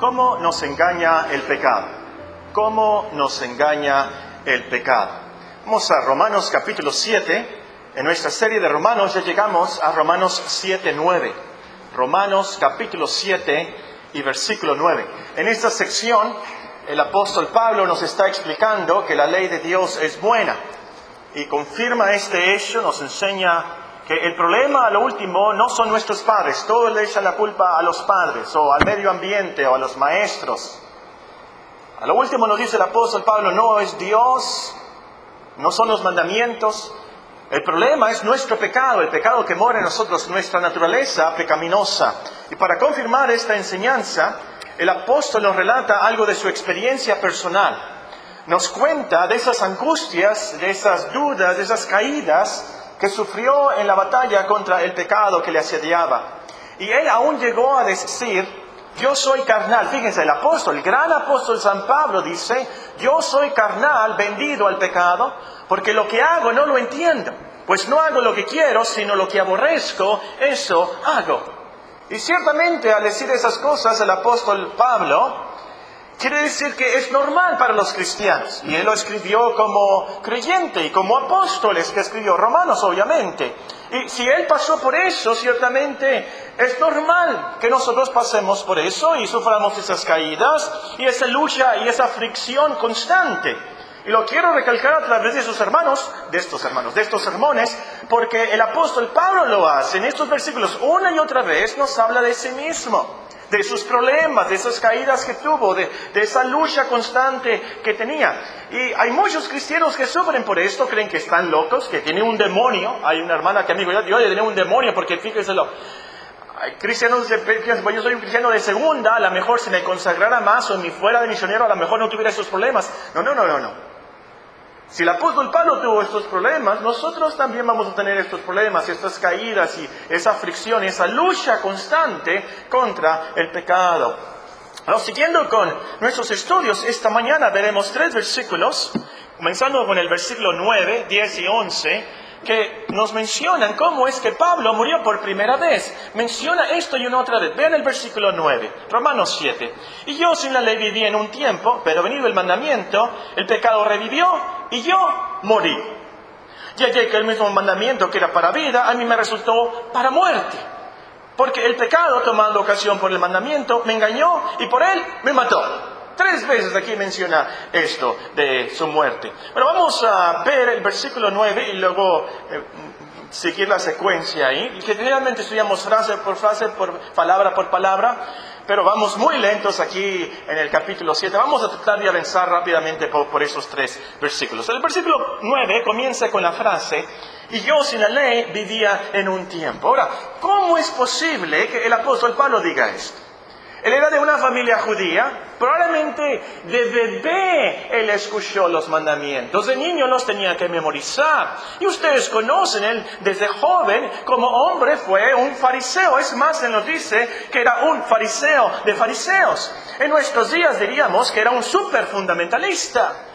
¿Cómo nos engaña el pecado? ¿Cómo nos engaña el pecado? Vamos a Romanos capítulo 7. En nuestra serie de Romanos ya llegamos a Romanos 7:9. Romanos capítulo 7 y versículo 9. En esta sección el apóstol Pablo nos está explicando que la ley de Dios es buena. Y confirma este hecho, nos enseña que el problema a lo último no son nuestros padres. Todos le echan la culpa a los padres, o al medio ambiente, o a los maestros. A lo último nos dice el apóstol Pablo, no es Dios, no son los mandamientos. El problema es nuestro pecado, el pecado que mora en nosotros, nuestra naturaleza pecaminosa. Y para confirmar esta enseñanza, el apóstol nos relata algo de su experiencia personal. Nos cuenta de esas angustias, de esas dudas, de esas caídas que sufrió en la batalla contra el pecado que le asediaba. Y él aún llegó a decir, yo soy carnal. Fíjense, el apóstol, el gran apóstol San Pablo dice, yo soy carnal, vendido al pecado, porque lo que hago no lo entiendo. Pues no hago lo que quiero, sino lo que aborrezco, eso hago. Y ciertamente al decir esas cosas, el apóstol Pablo quiere decir que es normal para los cristianos. Y él lo escribió como creyente y como apóstoles que escribió Romanos, obviamente. Y si él pasó por eso, ciertamente es normal que nosotros pasemos por eso y suframos esas caídas y esa lucha y esa fricción constante. Y lo quiero recalcar a través de estos sermones, porque el apóstol Pablo lo hace. En estos versículos una y otra vez nos habla de sí mismo, de sus problemas, de esas caídas que tuvo, de esa lucha constante que tenía. Y hay muchos cristianos que sufren por esto, creen que están locos, que tienen un demonio. Hay una hermana que me dijo, yo tenía un demonio, porque fíjenselo, hay cristianos que piensan, yo soy un cristiano de segunda, a lo mejor si me consagrara más o me fuera de misionero, a lo mejor no tuviera esos problemas. No. Si el apóstol Pablo tuvo estos problemas, nosotros también vamos a tener estos problemas, estas caídas y esa fricción, esa lucha constante contra el pecado. Ahora, siguiendo con nuestros estudios, esta mañana veremos 3 versículos, comenzando con el versículo 9, 10 y 11, que nos mencionan cómo es que Pablo murió por primera vez. Menciona esto y una otra vez. Vean el versículo 9, Romanos 7. Y yo sin la ley viví en un tiempo, pero venido el mandamiento, el pecado revivió y yo morí. Y hallé que el mismo mandamiento que era para vida, a mí me resultó para muerte. Porque el pecado, tomando ocasión por el mandamiento, me engañó y por él me mató. 3 veces aquí menciona esto de su muerte. Bueno, vamos a ver el versículo 9 y luego seguir la secuencia ahí. Que generalmente estudiamos frase, por palabra por palabra, pero vamos muy lentos aquí en el capítulo 7. Vamos a tratar de avanzar rápidamente por esos 3 versículos. El versículo 9 comienza con la frase, y yo sin la ley vivía en un tiempo. Ahora, ¿cómo es posible que el apóstol Pablo diga esto? Él era de una familia judía, probablemente de bebé él escuchó los mandamientos, de niño los tenía que memorizar. Y ustedes conocen, él desde joven, como hombre fue un fariseo. Es más, él nos dice que era un fariseo de fariseos. En nuestros días diríamos que era un súper fundamentalista.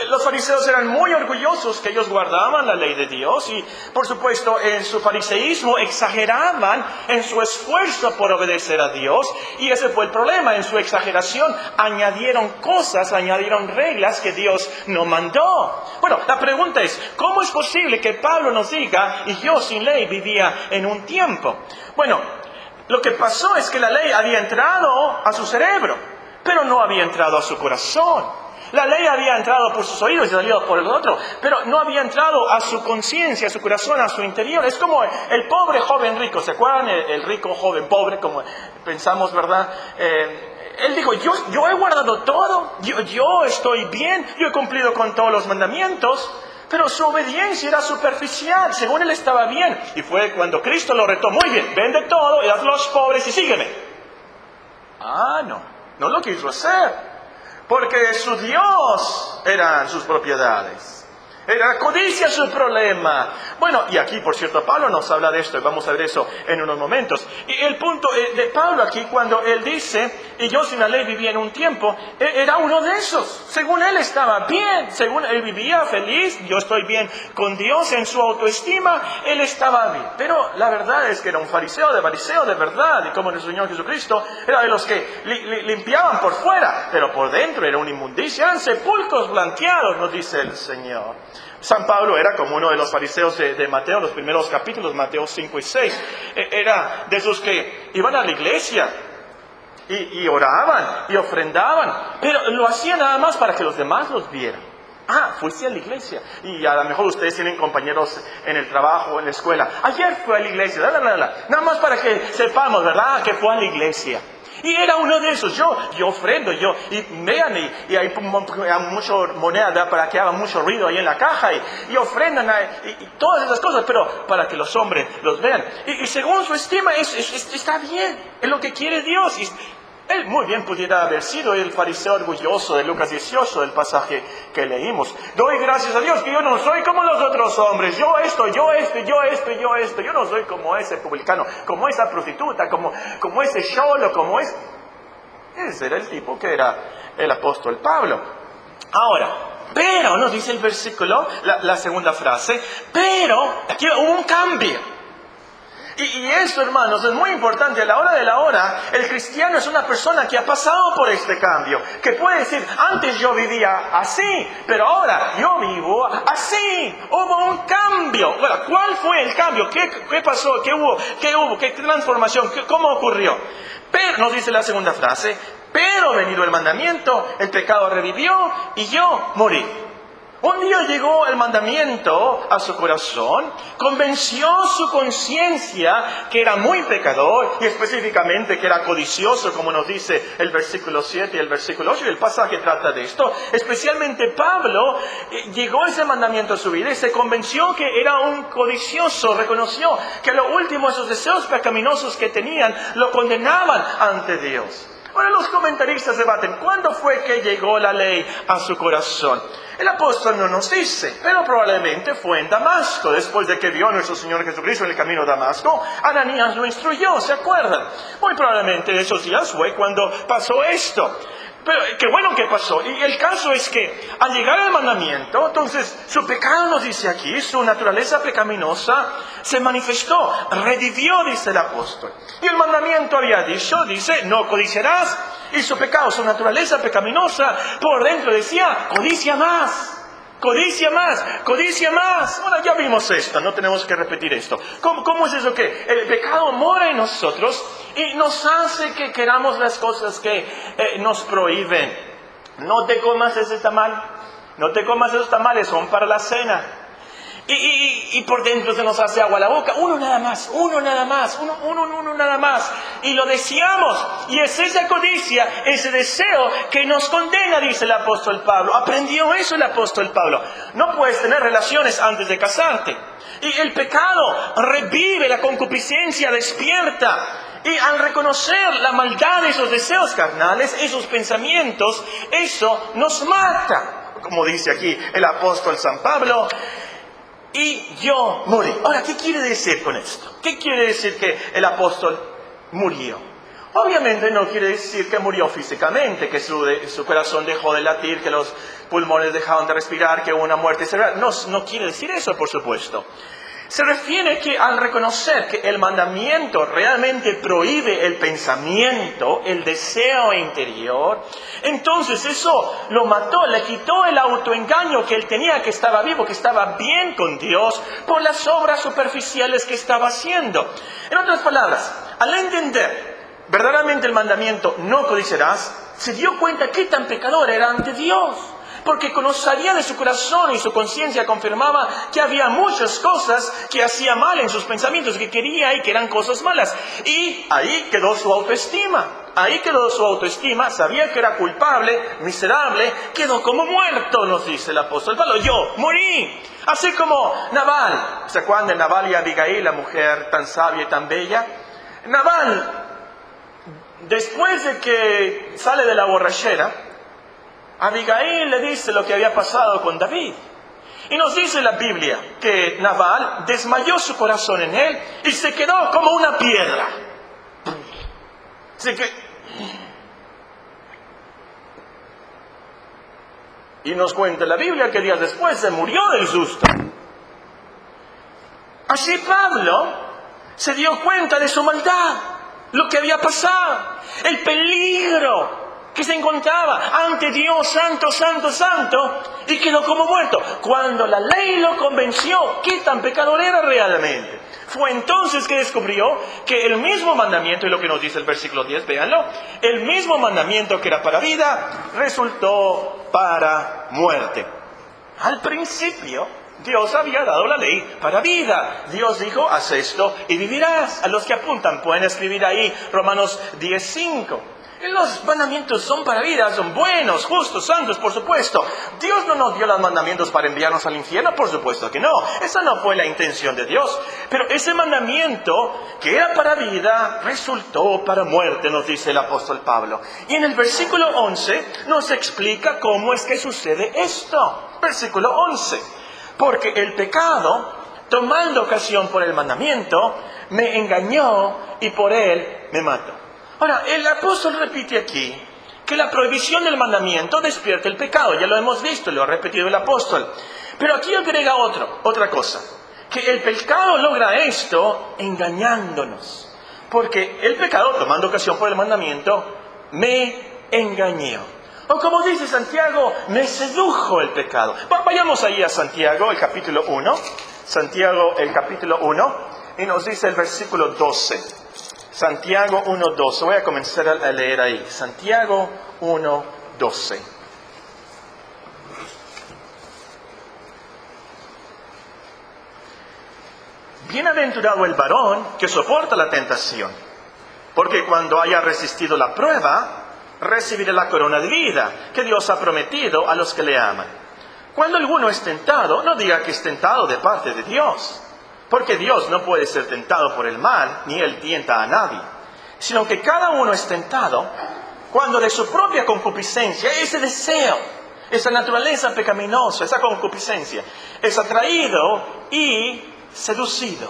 Los fariseos eran muy orgullosos que ellos guardaban la ley de Dios y, por supuesto, en su fariseísmo exageraban en su esfuerzo por obedecer a Dios. Y ese fue el problema. En su exageración añadieron cosas, añadieron reglas que Dios no mandó. Bueno, la pregunta es, ¿cómo es posible que Pablo nos diga, y yo sin ley vivía en un tiempo? Bueno, lo que pasó es que la ley había entrado a su cerebro, pero no había entrado a su corazón. La ley había entrado por sus oídos y salido por el otro, pero no había entrado a su conciencia, a su corazón, a su interior. Es como el pobre joven rico. ¿Se acuerdan? El rico joven pobre, como pensamos, ¿verdad? Él dijo, yo he guardado todo, yo estoy bien, yo he cumplido con todos los mandamientos, pero su obediencia era superficial. Según él estaba bien. Y fue cuando Cristo lo retó, muy bien, vende todo y haz a los pobres y sígueme. No lo quiso hacer. Porque su Dios eran sus propiedades. Era codicia su problema. Bueno, y aquí, por cierto, Pablo nos habla de esto, y vamos a ver eso en unos momentos. Y el punto de Pablo aquí, cuando él dice, y yo sin la ley vivía en un tiempo, era uno de esos. Según él estaba bien, según él vivía feliz, yo estoy bien con Dios en su autoestima, él estaba bien. Pero la verdad es que era un fariseo de verdad, y como el Señor Jesucristo, era de los que limpiaban por fuera, pero por dentro era una inmundicia, eran sepulcros blanqueados, nos dice el Señor. San Pablo era como uno de los fariseos de Mateo, los primeros capítulos, Mateo 5 y 6. Era de esos que iban a la iglesia y oraban y ofrendaban, pero lo hacían nada más para que los demás los vieran. Fuiste a la iglesia. Y a lo mejor ustedes tienen compañeros en el trabajo, en la escuela. Ayer fue a la iglesia, nada más para que sepamos, ¿verdad?, que fue a la iglesia. Y era uno de esos. Yo ofrendo, y vean, y hay mucha moneda para que haga mucho ruido ahí en la caja, y ofrendan, y todas esas cosas, pero para que los hombres los vean. Y según su estima, está bien, es lo que quiere Dios. Y él muy bien pudiera haber sido el fariseo orgulloso de Lucas 18, del pasaje que leímos. Doy gracias a Dios que yo no soy como los otros hombres. Yo no soy como ese publicano, como esa prostituta, como ese cholo, como ese... Ese era el tipo que era el apóstol Pablo. Ahora, pero, nos dice el versículo, la segunda frase, pero aquí hubo un cambio. Y esto, hermanos, es muy importante. A la hora de la hora, el cristiano es una persona que ha pasado por este cambio, que puede decir, antes yo vivía así, pero ahora yo vivo así. Hubo un cambio. Bueno, ¿cuál fue el cambio? ¿Qué pasó? ¿Qué hubo? ¿Qué transformación? ¿Cómo ocurrió? Pero, nos dice la segunda frase, pero venido el mandamiento, el pecado revivió y yo morí. Un día llegó el mandamiento a su corazón, convenció su conciencia que era muy pecador y específicamente que era codicioso, como nos dice el versículo 7 y el versículo 8, y el pasaje trata de esto. Especialmente Pablo, llegó ese mandamiento a su vida y se convenció que era un codicioso, reconoció que lo último, esos deseos pecaminosos que tenían, lo condenaban ante Dios. Ahora los comentaristas debaten, ¿cuándo fue que llegó la ley a su corazón? El apóstol no nos dice, pero probablemente fue en Damasco. Después de que vio a nuestro Señor Jesucristo en el camino a Damasco, Ananías lo instruyó, ¿se acuerdan? Muy probablemente esos días fue cuando pasó esto. Pero qué bueno que pasó. Y el caso es que al llegar al mandamiento, entonces su pecado, nos dice aquí, su naturaleza pecaminosa se manifestó, revivió, dice el apóstol. Y el mandamiento había dicho, dice, no codiciarás. Y su pecado, su naturaleza pecaminosa, por dentro decía, codicia más. Codicia más, codicia más. Bueno, ya vimos esto, no tenemos que repetir esto. ¿Cómo es eso que el pecado mora en nosotros y nos hace que queramos las cosas que nos prohíben? No te comas ese tamal, no te comas esos tamales, son para la cena. Y por dentro se nos hace agua la boca. Uno nada más. Y lo deseamos. Y es esa codicia, ese deseo que nos condena, dice el apóstol Pablo. Aprendió eso el apóstol Pablo. No puedes tener relaciones antes de casarte. Y el pecado revive, la concupiscencia despierta. Y al reconocer la maldad de esos deseos carnales, esos pensamientos, eso nos mata. Como dice aquí el apóstol San Pablo, y yo morí. Ahora, ¿qué quiere decir con esto? ¿Qué quiere decir que el apóstol murió? Obviamente no quiere decir que murió físicamente, que su corazón dejó de latir, que los pulmones dejaron de respirar, que hubo una muerte cerebral. No quiere decir eso, por supuesto. Se refiere que al reconocer que el mandamiento realmente prohíbe el pensamiento, el deseo interior, entonces eso lo mató, le quitó el autoengaño que él tenía, que estaba vivo, que estaba bien con Dios, por las obras superficiales que estaba haciendo. En otras palabras, al entender verdaderamente el mandamiento, no codiciarás, se dio cuenta qué tan pecador era ante Dios. Porque conocía de su corazón y su conciencia confirmaba que había muchas cosas que hacía mal en sus pensamientos, que quería y que eran cosas malas. Y ahí quedó su autoestima. Sabía que era culpable, miserable, quedó como muerto, nos dice el apóstol Pablo. Yo morí. Así como Nabal. ¿Se acuerdan de Nabal y Abigail, la mujer tan sabia y tan bella? Nabal, después de que sale de la borrachera, Abigail le dice lo que había pasado con David. Y nos dice la Biblia que Nabal desmayó su corazón en él y se quedó como una piedra. Y nos cuenta la Biblia que días después se murió del susto. Así Pablo se dio cuenta de su maldad, lo que había pasado, el peligro que se encontraba ante Dios santo, santo, santo, y quedó como muerto. Cuando la ley lo convenció, ¿qué tan pecador era realmente? Fue entonces que descubrió que el mismo mandamiento, y lo que nos dice el versículo 10, véanlo, el mismo mandamiento que era para vida, resultó para muerte. Al principio, Dios había dado la ley para vida. Dios dijo, haz esto y vivirás. A los que apuntan pueden escribir ahí Romanos 10:5. Los mandamientos son para vida, son buenos, justos, santos, por supuesto. Dios no nos dio los mandamientos para enviarnos al infierno, por supuesto que no. Esa no fue la intención de Dios. Pero ese mandamiento que era para vida, resultó para muerte, nos dice el apóstol Pablo. Y en el versículo 11 nos explica cómo es que sucede esto. Versículo 11. Porque el pecado, tomando ocasión por el mandamiento, me engañó y por él me mató. Ahora, el apóstol repite aquí que la prohibición del mandamiento despierta el pecado. Ya lo hemos visto, lo ha repetido el apóstol. Pero aquí agrega otra cosa. Que el pecado logra esto engañándonos. Porque el pecado, tomando ocasión por el mandamiento, me engañó. O como dice Santiago, me sedujo el pecado. Vayamos ahí a Santiago, el capítulo 1. Santiago, el capítulo 1. Y nos dice el versículo 12. Santiago 1:12. Voy a comenzar a leer ahí. Santiago 1:12. Bienaventurado el varón que soporta la tentación, porque cuando haya resistido la prueba, recibirá la corona de vida que Dios ha prometido a los que le aman. Cuando alguno es tentado, no diga que es tentado de parte de Dios. Porque Dios no puede ser tentado por el mal, ni Él tienta a nadie. Sino que cada uno es tentado cuando de su propia concupiscencia, ese deseo, esa naturaleza pecaminosa, esa concupiscencia, es atraído y seducido.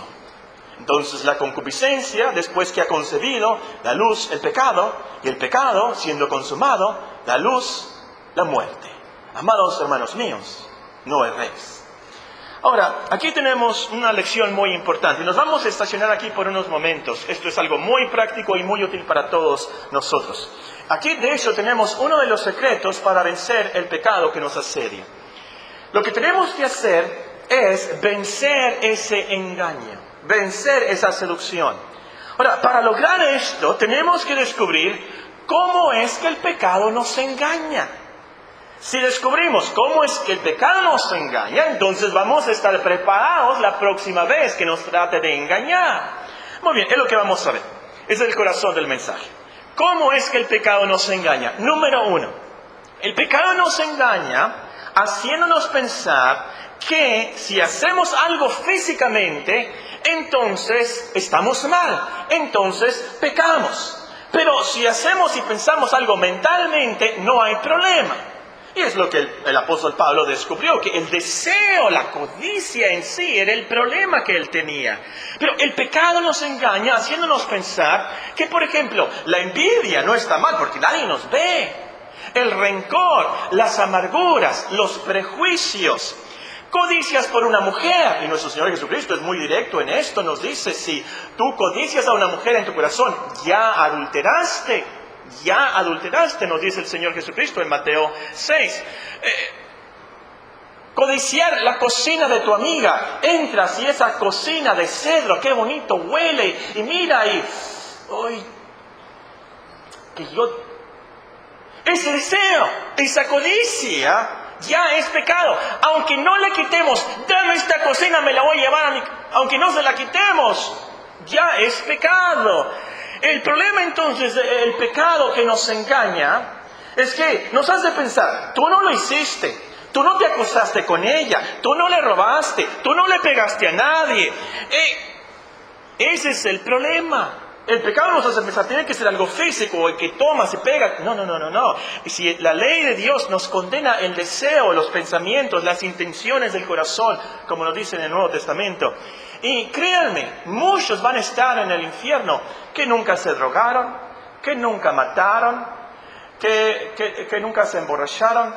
Entonces la concupiscencia, después que ha concebido, da luz el pecado, y el pecado, siendo consumado, da luz la muerte. Amados hermanos míos, no erréis. Ahora, aquí tenemos una lección muy importante. Nos vamos a estacionar aquí por unos momentos. Esto es algo muy práctico y muy útil para todos nosotros. Aquí, de hecho, tenemos uno de los secretos para vencer el pecado que nos asedia. Lo que tenemos que hacer es vencer ese engaño, vencer esa seducción. Ahora, para lograr esto, tenemos que descubrir cómo es que el pecado nos engaña. Si descubrimos cómo es que el pecado nos engaña, entonces vamos a estar preparados la próxima vez que nos trate de engañar. Muy bien, es lo que vamos a ver. Es el corazón del mensaje. ¿Cómo es que el pecado nos engaña? Número 1. El pecado nos engaña haciéndonos pensar que si hacemos algo físicamente, entonces estamos mal, entonces pecamos. Pero si hacemos y pensamos algo mentalmente, no hay problema. Y es lo que el apóstol Pablo descubrió, que el deseo, la codicia en sí era el problema que él tenía. Pero el pecado nos engaña haciéndonos pensar que, por ejemplo, la envidia no está mal porque nadie nos ve. El rencor, las amarguras, los prejuicios, codicias por una mujer. Y nuestro Señor Jesucristo es muy directo en esto. Nos dice, si tú codicias a una mujer en tu corazón, ya adulteraste. Ya adulteraste, nos dice el Señor Jesucristo en Mateo 6. Codiciar la cocina de tu amiga. Entras y esa cocina de cedro, qué bonito huele. Y mira ahí. ¡Ay! Ese deseo, esa codicia, ya es pecado. Aunque no le quitemos, dame esta cocina, me la voy a llevar a mi... Aunque no se la quitemos, ya es pecado. El problema entonces del pecado que nos engaña es que nos hace pensar, tú no lo hiciste, tú no te acostaste con ella, tú no le robaste, tú no le pegaste a nadie. Ese es el problema. El pecado nos hace pensar, tiene que ser algo físico, el que toma, se pega. No. Si la ley de Dios nos condena el deseo, los pensamientos, las intenciones del corazón, como nos dice en el Nuevo Testamento. Y créanme, muchos van a estar en el infierno que nunca se drogaron, que nunca mataron, que nunca se emborracharon,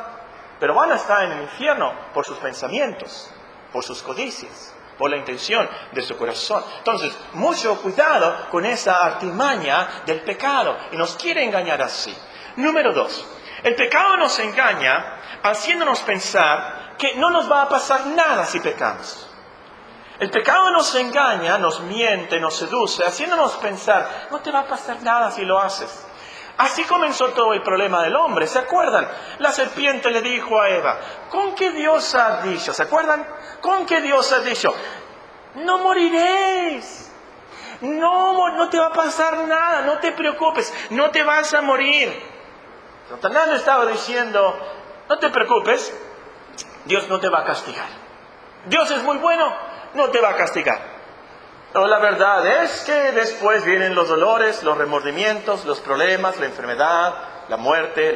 pero van a estar en el infierno por sus pensamientos, por sus codicias, por la intención de su corazón. Entonces, mucho cuidado con esa artimaña del pecado, y nos quiere engañar así. Número 2, el pecado nos engaña haciéndonos pensar que no nos va a pasar nada si pecamos. El pecado nos engaña, nos miente, nos seduce, haciéndonos pensar, no te va a pasar nada si lo haces. Así comenzó todo el problema del hombre. ¿Se acuerdan? La serpiente le dijo a Eva, ¿con qué Dios ha dicho? ¿Se acuerdan? ¿Con qué Dios ha dicho? No moriréis. No te va a pasar nada, no te preocupes, no te vas a morir. Satanás le estaba diciendo, no te preocupes, Dios no te va a castigar. Dios es muy bueno, no te va a castigar. No, la verdad es que después vienen los dolores, los remordimientos, los problemas, la enfermedad, la muerte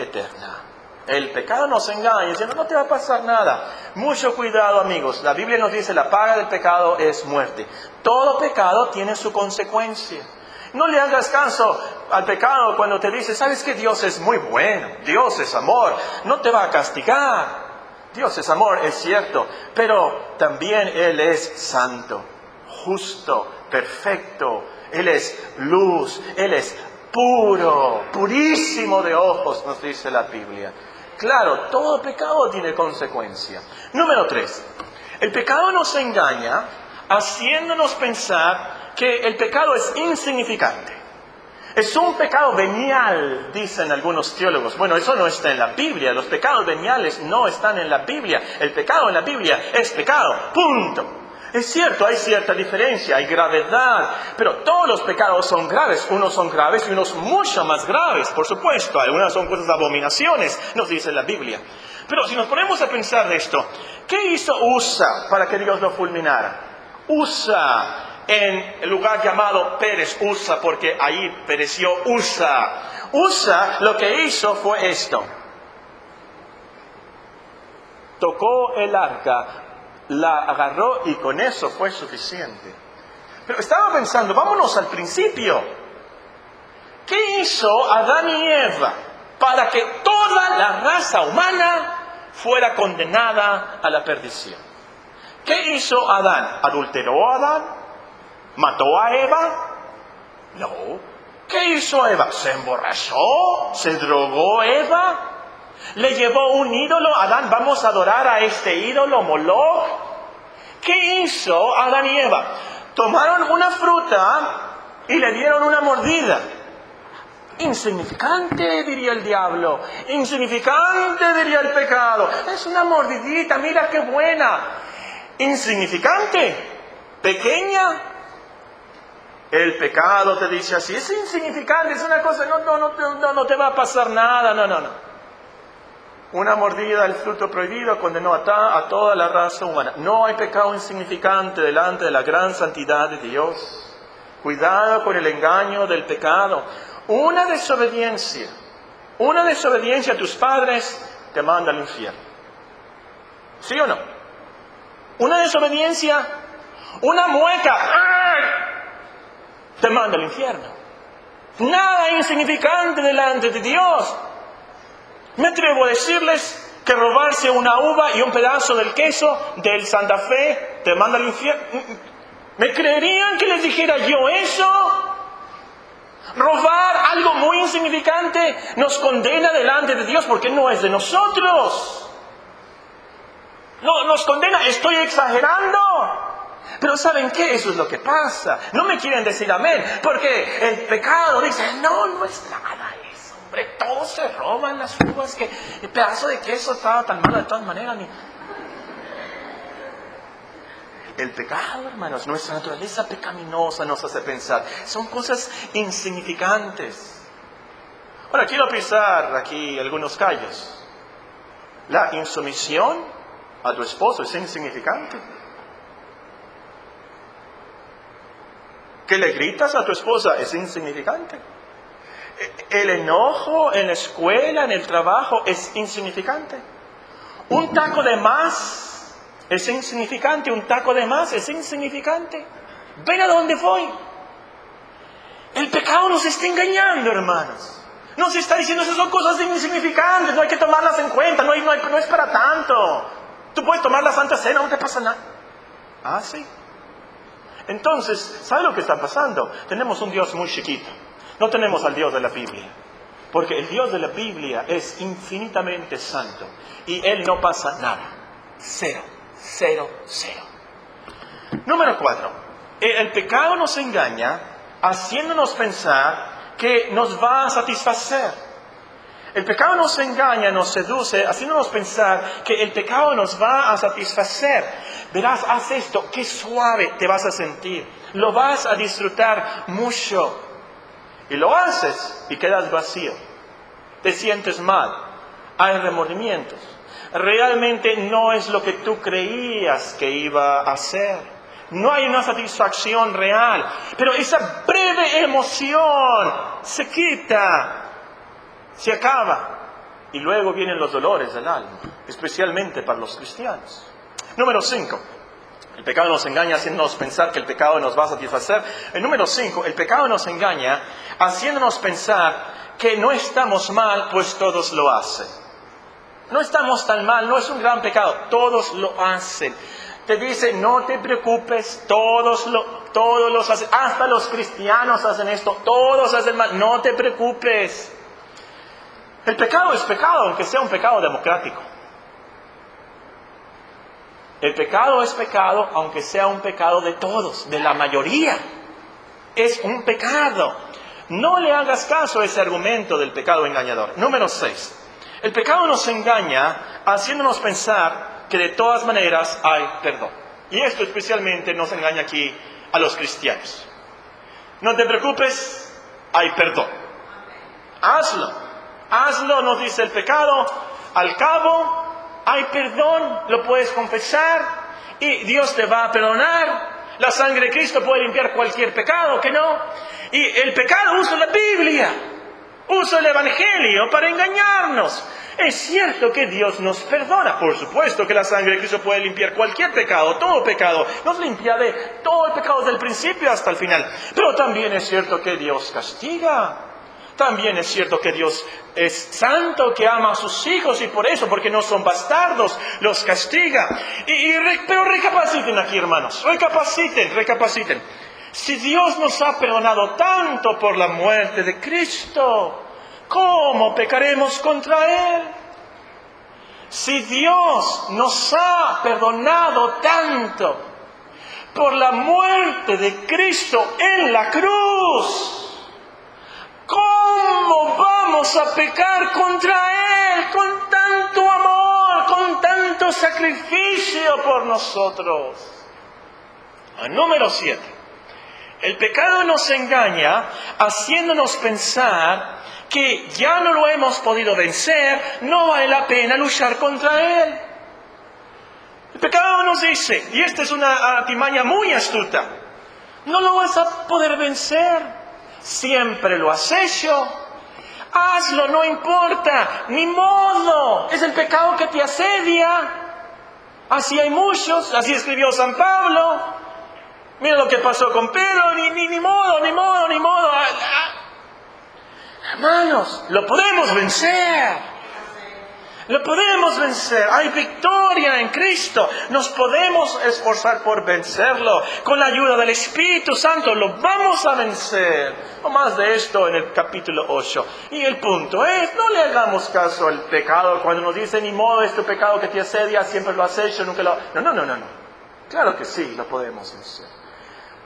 eterna. El pecado nos engaña diciendo, no te va a pasar nada. Mucho cuidado, amigos. La Biblia nos dice, la paga del pecado es muerte. Todo pecado tiene su consecuencia. No le hagas caso al pecado cuando te dice, ¿sabes que Dios es muy bueno? Dios es amor, no te va a castigar. Dios es amor, es cierto, pero también Él es santo, justo, perfecto. Él es luz, Él es puro, purísimo de ojos, nos dice la Biblia. Claro, todo pecado tiene consecuencia. Número 3, el pecado nos engaña haciéndonos pensar que el pecado es insignificante. Es un pecado venial, dicen algunos teólogos. Bueno, eso no está en la Biblia. Los pecados veniales no están en la Biblia. El pecado en la Biblia es pecado, punto. Es cierto, hay cierta diferencia, hay gravedad, pero todos los pecados son graves. Unos son graves y unos mucho más graves, por supuesto. Algunas son cosas abominaciones, nos dice la Biblia. Pero si nos ponemos a pensar de esto, ¿qué hizo Usa para que Dios lo fulminara? Usa, en el lugar llamado Pérez, Usa, porque ahí pereció Usa. Usa lo que hizo fue esto. Tocó el arca, la agarró y con eso fue suficiente. Pero estaba pensando, vámonos al principio. ¿Qué hizo Adán y Eva para que toda la raza humana fuera condenada a la perdición? ¿Qué hizo Adán? ¿Adulteró a Adán? ¿Mató a Eva? No. ¿Qué hizo Eva? ¿Se emborrachó? ¿Se drogó Eva? ¿Le llevó un ídolo? Adán, vamos a adorar a este ídolo, Moloch. ¿Qué hizo Adán y Eva? Tomaron una fruta y le dieron una mordida. Insignificante, diría el diablo. Insignificante, diría el pecado. Es una mordidita, mira qué buena. Insignificante, pequeña. El pecado te dice así, es insignificante, es una cosa, no te va a pasar nada, no. Una mordida del fruto prohibido condenó a toda la raza humana. No hay pecado insignificante delante de la gran santidad de Dios. Cuidado con el engaño del pecado. Una desobediencia a tus padres te manda al infierno. ¿Sí o no? Una desobediencia, una mueca, ¡ay!, te manda al infierno. Nada insignificante delante de Dios. Me atrevo a decirles que robarse una uva y un pedazo del queso del Santa Fe te manda al infierno. ¿Me creerían que les dijera yo eso? Robar algo muy insignificante nos condena delante de Dios porque no es de nosotros. No, nos condena, estoy exagerando. Pero ¿saben qué? Eso es lo que pasa. No me quieren decir amén, porque el pecado dice, no es nada eso, hombre. Todos se roban las uvas, que el pedazo de queso estaba tan malo de todas maneras. El pecado, hermanos, nuestra naturaleza pecaminosa nos hace pensar. Son cosas insignificantes. Ahora, quiero pisar aquí algunos callos. La insumisión a tu esposo es insignificante. que le gritas a tu esposa es insignificante. El enojo en la escuela, en el trabajo, es insignificante. Un taco de más es insignificante, un taco de más es insignificante. Ven a dónde voy. El pecado nos está engañando, hermanos. Nos está diciendo esas son cosas insignificantes, no hay que tomarlas en cuenta, no es para tanto. Tú puedes tomar la Santa Cena, no te pasa nada. Ah, sí. Entonces, ¿sabe lo que está pasando? Tenemos un Dios muy chiquito. No tenemos al Dios de la Biblia. Porque el Dios de la Biblia es infinitamente santo. Y Él no pasa nada. 0, 0, 0. Número 4. El pecado nos engaña haciéndonos pensar que nos va a satisfacer. El pecado nos engaña, nos seduce, haciéndonos pensar que el pecado nos va a satisfacer. Verás, haz esto, qué suave te vas a sentir. Lo vas a disfrutar mucho. Y lo haces y quedas vacío. Te sientes mal. Hay remordimientos. Realmente no es lo que tú creías que iba a ser. No hay una satisfacción real. Pero esa breve emoción se quita. Se acaba. Y luego vienen los dolores del alma. Especialmente para los cristianos. Número 5. El pecado nos engaña haciéndonos pensar que el pecado nos va a satisfacer. El número 5. El pecado nos engaña haciéndonos pensar que no estamos mal, pues todos lo hacen. No estamos tan mal, no es un gran pecado. Todos lo hacen. Te dice, no te preocupes, todos los hacen. Hasta los cristianos hacen esto. Todos hacen mal. No te preocupes. El pecado es pecado, aunque sea un pecado democrático. El pecado es pecado, aunque sea un pecado de todos, de la mayoría. Es un pecado. No le hagas caso a ese argumento del pecado engañador. Número 6. El pecado nos engaña haciéndonos pensar que de todas maneras hay perdón. Y esto especialmente nos engaña aquí a los cristianos. No te preocupes, hay perdón. Hazlo. Hazlo, nos dice el pecado. Al cabo, hay perdón, lo puedes confesar y Dios te va a perdonar. La sangre de Cristo puede limpiar cualquier pecado, ¿que no? Y el pecado usa la Biblia, usa el Evangelio para engañarnos. Es cierto que Dios nos perdona, por supuesto que la sangre de Cristo puede limpiar cualquier pecado, todo pecado. Nos limpia de todo el pecado desde el principio hasta el final. Pero también es cierto que Dios castiga. También es cierto que Dios es santo, que ama a sus hijos y por eso, porque no son bastardos, los castiga. Pero recapaciten aquí, hermanos, recapaciten. Si Dios nos ha perdonado tanto por la muerte de Cristo, ¿cómo pecaremos contra Él? Si Dios nos ha perdonado tanto por la muerte de Cristo en la cruz, ¿cómo vamos a pecar contra Él con tanto amor, con tanto sacrificio por nosotros? Número 7. El pecado nos engaña haciéndonos pensar que ya no lo hemos podido vencer, no vale la pena luchar contra Él. El pecado nos dice, y esta es una artimaña muy astuta, no lo vas a poder vencer. Siempre lo has hecho. Hazlo, no importa. Ni modo. Es el pecado que te asedia. Así hay muchos. Así escribió San Pablo. Mira lo que pasó con Pedro. Ni modo. Hermanos, lo podemos vencer. Lo podemos vencer. Hay victoria en Cristo. Nos podemos esforzar por vencerlo. Con la ayuda del Espíritu Santo lo vamos a vencer. No más de esto en el capítulo 8. Y el punto es, no le hagamos caso al pecado cuando nos dice, ni modo, este pecado que te asedia, siempre lo has hecho, nunca lo... No. Claro que sí, lo podemos vencer.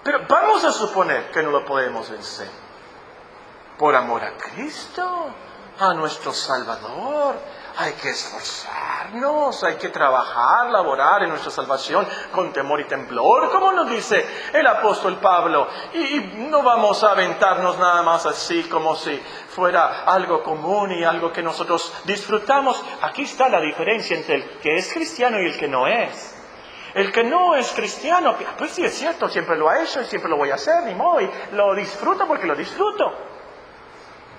Pero vamos a suponer que no lo podemos vencer. Por amor a Cristo, a nuestro Salvador. Hay que esforzarnos, hay que trabajar, laborar en nuestra salvación con temor y temblor, como nos dice el apóstol Pablo. Y no vamos a aventarnos nada más así como si fuera algo común y algo que nosotros disfrutamos. Aquí está la diferencia entre el que es cristiano y el que no es. El que no es cristiano, pues sí es cierto, siempre lo ha hecho y siempre lo voy a hacer, ni modo, y lo disfruto porque lo disfruto.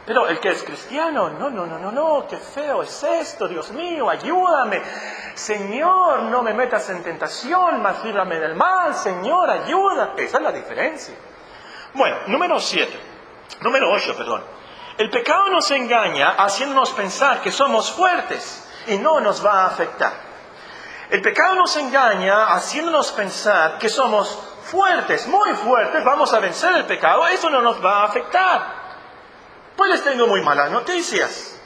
Pero el que es cristiano, no, qué feo es esto, Dios mío, ayúdame. Señor, no me metas en tentación, mas líbrame del mal, Señor, ayuda. Esa es la diferencia. Bueno, número 8, perdón. El pecado nos engaña haciéndonos pensar que somos fuertes y no nos va a afectar. El pecado nos engaña haciéndonos pensar que somos fuertes, muy fuertes, vamos a vencer el pecado, eso no nos va a afectar. Pues les tengo muy malas noticias.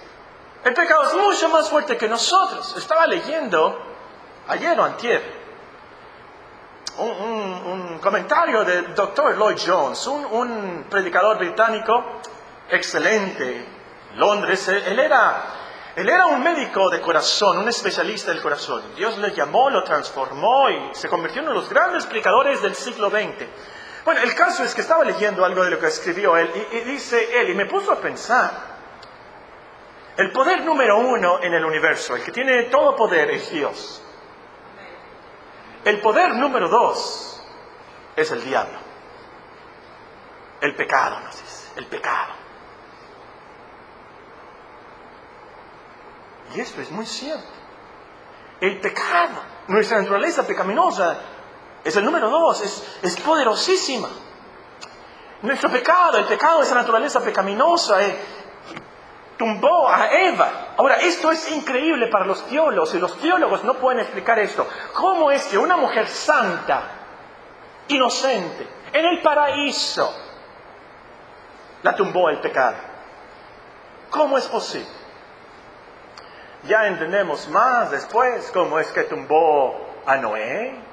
El pecado es mucho más fuerte que nosotros. Estaba leyendo, ayer o antier, un comentario del Dr. Lloyd Jones, un predicador británico excelente, Londres. Él era un médico de corazón, un especialista del corazón. Dios le llamó, lo transformó y se convirtió en uno de los grandes predicadores del siglo XX. Bueno, el caso es que estaba leyendo algo de lo que escribió él y dice él, y me puso a pensar, el poder número 1 en el universo, el que tiene todo poder es Dios. El poder número 2 es el diablo. El pecado, nos dice, el pecado. Y esto es muy cierto. El pecado, nuestra naturaleza pecaminosa, es el número 2, es poderosísima. Nuestro pecado, el pecado de esa naturaleza pecaminosa, tumbó a Eva. Ahora, esto es increíble para los teólogos, y los teólogos no pueden explicar esto. ¿Cómo es que una mujer santa, inocente, en el paraíso, la tumbó el pecado? ¿Cómo es posible? Ya entendemos más después cómo es que tumbó a Noé.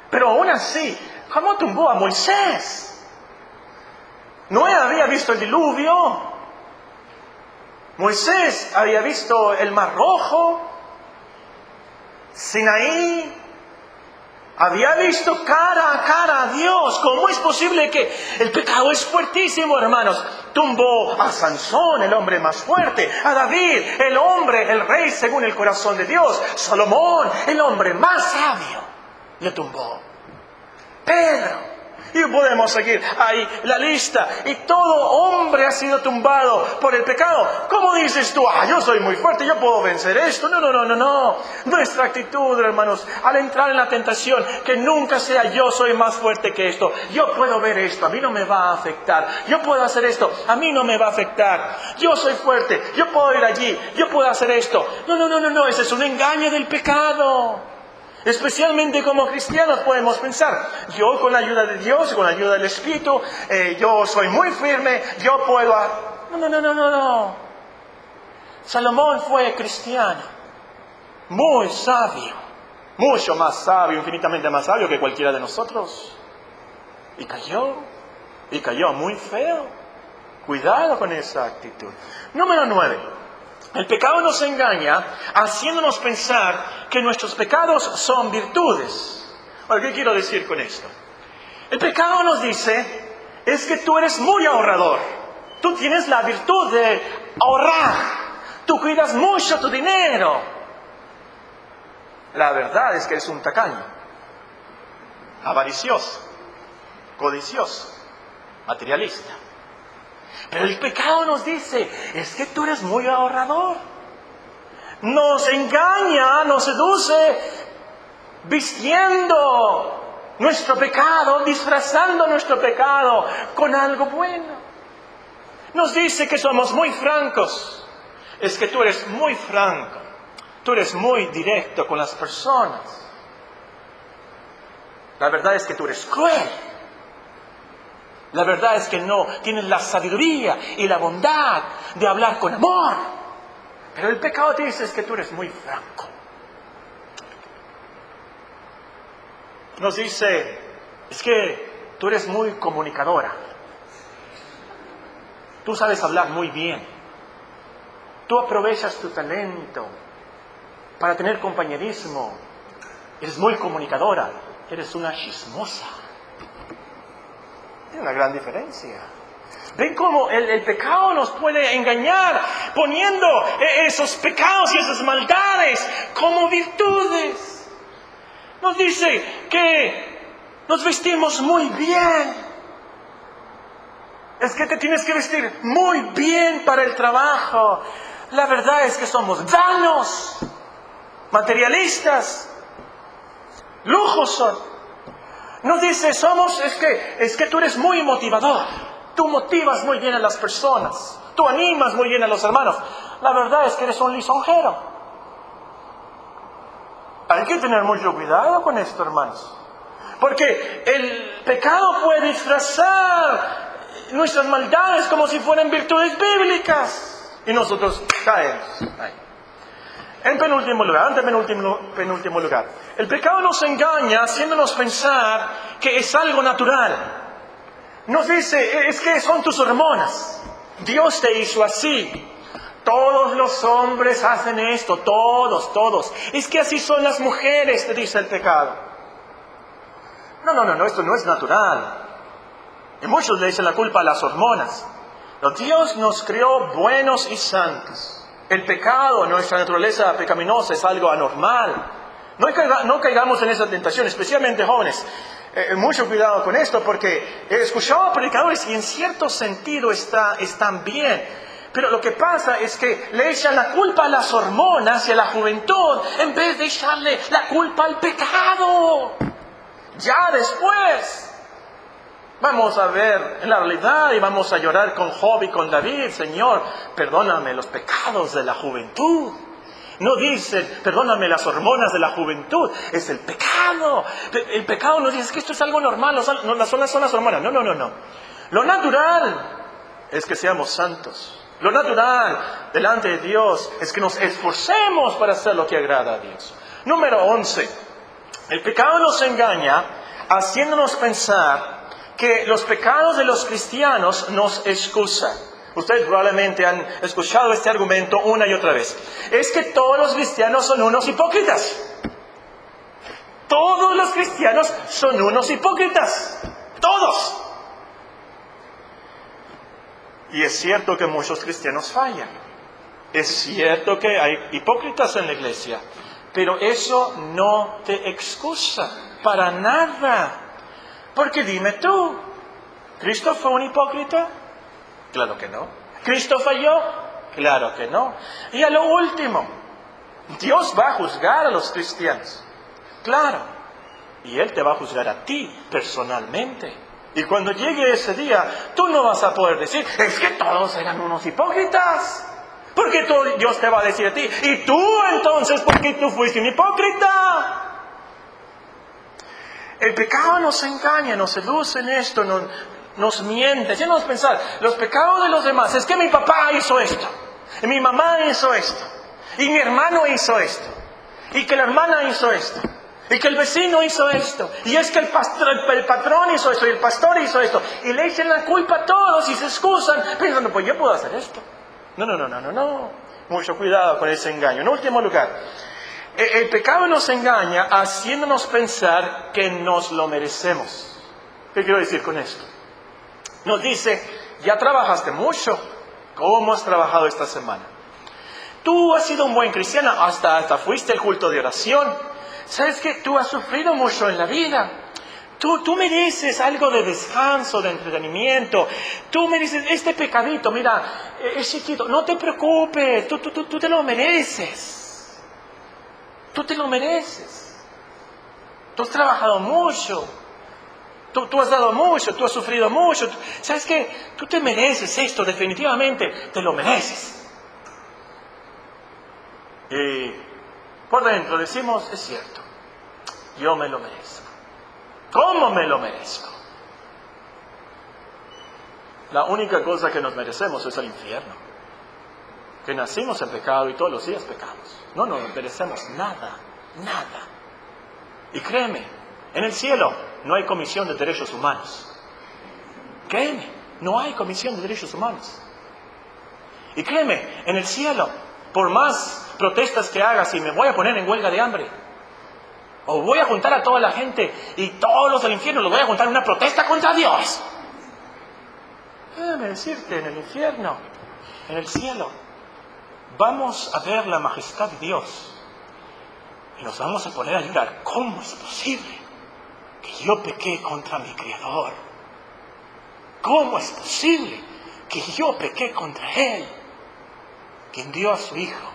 Pero aún así, ¿cómo tumbó a Moisés? Noé había visto el diluvio. Moisés había visto el Mar Rojo. Sinaí. Había visto cara a cara a Dios. ¿Cómo es posible que el pecado es fuertísimo, hermanos? Tumbó a Sansón, el hombre más fuerte. A David, el hombre, el rey según el corazón de Dios. Salomón, el hombre más sabio. Lo tumbó. Pedro. Y podemos seguir ahí la lista. Y todo hombre ha sido tumbado por el pecado. ¿Cómo dices tú? Yo soy muy fuerte, yo puedo vencer esto. No. Nuestra actitud, hermanos, al entrar en la tentación, que nunca sea yo soy más fuerte que esto. Yo puedo ver esto, a mí no me va a afectar. Yo puedo hacer esto, a mí no me va a afectar. Yo soy fuerte, yo puedo ir allí, yo puedo hacer esto. No, ese es un engaño del pecado. Especialmente como cristianos podemos pensar, yo con la ayuda de Dios, con la ayuda del Espíritu, yo soy muy firme, yo puedo... No. Salomón fue cristiano, muy sabio, mucho más sabio, infinitamente más sabio que cualquiera de nosotros. Y cayó muy feo. Cuidado con esa actitud. Número 9. El pecado nos engaña haciéndonos pensar que nuestros pecados son virtudes. Ahora, ¿qué quiero decir con esto? El pecado nos dice, es que tú eres muy ahorrador. Tú tienes la virtud de ahorrar. Tú cuidas mucho tu dinero. La verdad es que eres un tacaño, avaricioso, codicioso, materialista. Pero el pecado nos dice, es que tú eres muy ahorrador. Nos engaña, nos seduce, vistiendo nuestro pecado, disfrazando nuestro pecado con algo bueno. Nos dice que somos muy francos. Es que tú eres muy franco. Tú eres muy directo con las personas. La verdad es que tú eres cruel. La verdad es que no tienes la sabiduría y la bondad de hablar con amor. Pero el pecado te dice es que tú eres muy franco. Nos dice, es que tú eres muy comunicadora. Tú sabes hablar muy bien. Tú aprovechas tu talento para tener compañerismo. Eres muy comunicadora. Eres una chismosa. Hay una gran diferencia. ¿Ven cómo el pecado nos puede engañar poniendo esos pecados y esas maldades como virtudes? Nos dice que nos vestimos muy bien. Es que te tienes que vestir muy bien para el trabajo. La verdad es que somos vanos, materialistas, lujosos. Nos dice, es que tú eres muy motivador. Tú motivas muy bien a las personas. Tú animas muy bien a los hermanos. La verdad es que eres un lisonjero. Hay que tener mucho cuidado con esto, hermanos. Porque el pecado puede disfrazar nuestras maldades como si fueran virtudes bíblicas. Y nosotros caemos ahí. En penúltimo lugar, el pecado nos engaña haciéndonos pensar que es algo natural. Nos dice, es que son tus hormonas. Dios te hizo así. Todos los hombres hacen esto, todos. Es que así son las mujeres, te dice el pecado. No, esto no es natural. Y muchos le echan la culpa a las hormonas. Pero Dios nos creó buenos y santos. El pecado, nuestra naturaleza pecaminosa es algo anormal. No caigamos en esa tentación, especialmente jóvenes. Mucho cuidado con esto, porque he escuchado a predicadores y en cierto sentido están bien. Pero lo que pasa es que le echan la culpa a las hormonas y a la juventud en vez de echarle la culpa al pecado. Ya después vamos a ver en la realidad y vamos a llorar con Job y con David. Señor, perdóname los pecados de la juventud. No dice, perdóname las hormonas de la juventud. Es el pecado. El pecado nos dice que esto es algo normal. Son las hormonas. No. Lo natural es que seamos santos. Lo natural delante de Dios es que nos esforcemos para hacer lo que agrada a Dios. Número 11. El pecado nos engaña haciéndonos pensar que los pecados de los cristianos nos excusan. Ustedes probablemente han escuchado este argumento una y otra vez. Es que todos los cristianos son unos hipócritas. Todos los cristianos son unos hipócritas. Todos. Y es cierto que muchos cristianos fallan. Es cierto que hay hipócritas en la iglesia. Pero eso no te excusa para nada. Porque dime tú, ¿Cristo fue un hipócrita? Claro que no. ¿Cristo falló? Claro que no. Y a lo último, Dios va a juzgar a los cristianos. Claro. Y Él te va a juzgar a ti personalmente. Y cuando llegue ese día, tú no vas a poder decir, es que todos eran unos hipócritas. Porque Dios te va a decir a ti, y tú entonces, ¿por qué tú fuiste un hipócrita? El pecado nos engaña, nos seduce en esto, nos miente. Haciéndonos pensar, los pecados de los demás, es que mi papá hizo esto, y mi mamá hizo esto, y mi hermano hizo esto, y que la hermana hizo esto, y que el vecino hizo esto, y es que el patrón hizo esto, y el pastor hizo esto, y le echan la culpa a todos y se excusan, pensando, pues yo puedo hacer esto. No. Mucho cuidado con ese engaño. En último lugar, el pecado nos engaña haciéndonos pensar que nos lo merecemos. ¿Qué quiero decir con esto? Nos dice, ya trabajaste mucho. ¿Cómo has trabajado esta semana? Tú has sido un buen cristiano, hasta fuiste al culto de oración. ¿Sabes qué? Tú has sufrido mucho en la vida. Tú mereces algo de descanso, de entretenimiento. Tú mereces este pecadito, mira, es chiquito. No te preocupes, tú te lo mereces. Tú te lo mereces. Tú has trabajado mucho. Tú has dado mucho, tú has sufrido mucho. ¿Sabes qué? Tú te mereces esto, definitivamente te lo mereces. Y por dentro decimos, es cierto, yo me lo merezco. ¿Cómo me lo merezco? La única cosa que nos merecemos es el infierno. Que nacimos en pecado y todos los días pecamos. No nos merecemos nada. Y créeme, en el cielo no hay comisión de derechos humanos. Créeme, no hay comisión de derechos humanos. Y créeme, en el cielo, por más protestas que hagas y me voy a poner en huelga de hambre, o voy a juntar a toda la gente y todos los del infierno los voy a juntar en una protesta contra Dios. Déjame decirte, en el infierno, en el cielo, vamos a ver la majestad de Dios. Y nos vamos a poner a llorar. ¿Cómo es posible que yo pequé contra mi Creador? ¿Cómo es posible que yo pequé contra Él, quien dio a su Hijo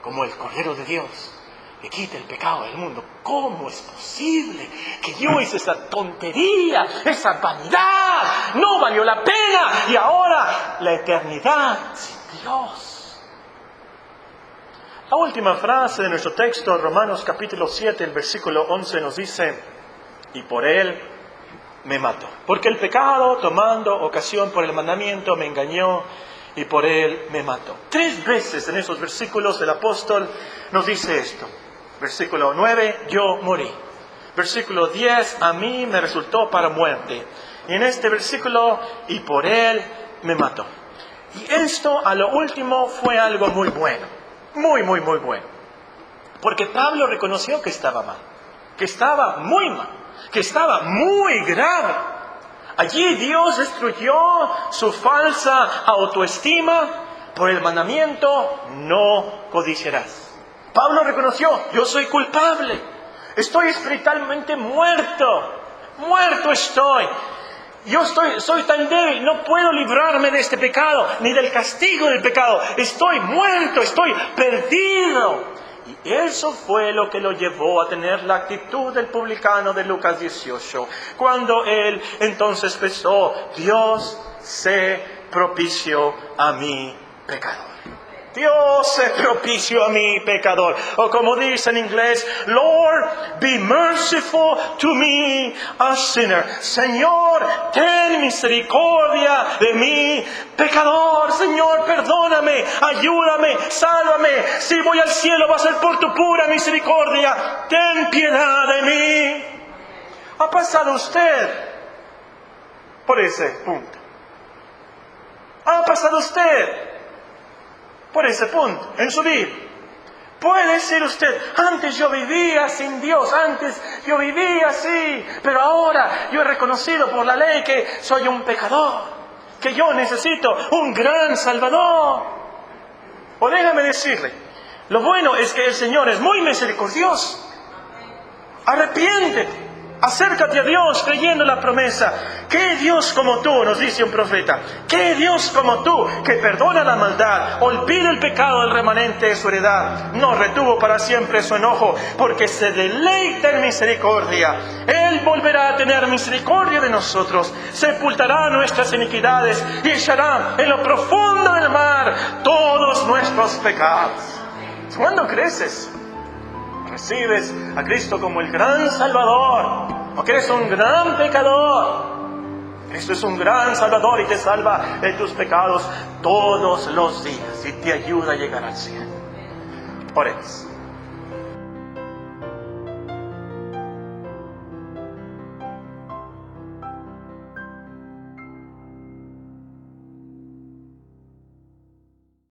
como el Cordero de Dios, que quita el pecado del mundo? ¿Cómo es posible que yo hice esa tontería, esa vanidad? No valió la pena, y ahora la eternidad sin Dios. La última frase de nuestro texto, Romanos capítulo 7, el versículo 11, nos dice: y por Él me mató. Porque el pecado, tomando ocasión por el mandamiento, me engañó, y por Él me mató. 3 veces en esos versículos el apóstol nos dice esto. Versículo 9, yo morí. Versículo 10, a mí me resultó para muerte. Y en este versículo, y por Él me mató. Y esto a lo último fue algo muy bueno. Muy, muy, muy bueno. Porque Pablo reconoció que estaba mal. Que estaba muy mal. Que estaba muy grave. Allí Dios destruyó su falsa autoestima por el mandamiento: no codiciarás. Pablo reconoció: yo soy culpable. Estoy espiritualmente muerto. Muerto estoy. Soy tan débil, no puedo librarme de este pecado, ni del castigo del pecado. Estoy muerto, estoy perdido. Y eso fue lo que lo llevó a tener la actitud del publicano de Lucas 18. Cuando él entonces pensó: Dios se propició a mi pecador. Dios se propició a mi pecador. O como dice en inglés: Lord, be merciful to me, a sinner. Señor, ten misericordia de mí, pecador. Señor, perdóname, ayúdame, sálvame. Si voy al cielo va a ser por tu pura misericordia. Ten piedad de mí. ¿Ha pasado usted por ese punto? ¿Ha pasado usted por ese punto en su vida? Puede decir usted: antes yo vivía sin Dios, antes yo vivía así, pero ahora yo he reconocido por la ley que soy un pecador, que yo necesito un gran Salvador. O déjame decirle, lo bueno es que el Señor es muy misericordioso. Arrepiéntete, acércate a Dios creyendo la promesa. ¿Qué Dios como tú?, nos dice un profeta. ¿Qué Dios como tú, que perdona la maldad, olvida el pecado del remanente de su heredad, no retuvo para siempre su enojo, porque se deleita en misericordia? Él volverá a tener misericordia de nosotros, sepultará nuestras iniquidades y echará en lo profundo del mar todos nuestros pecados. ¿Cuándo creces? Recibes a Cristo como el gran Salvador, o que eres un gran pecador. Cristo es un gran Salvador y te salva de tus pecados todos los días y te ayuda a llegar al cielo. Oremos.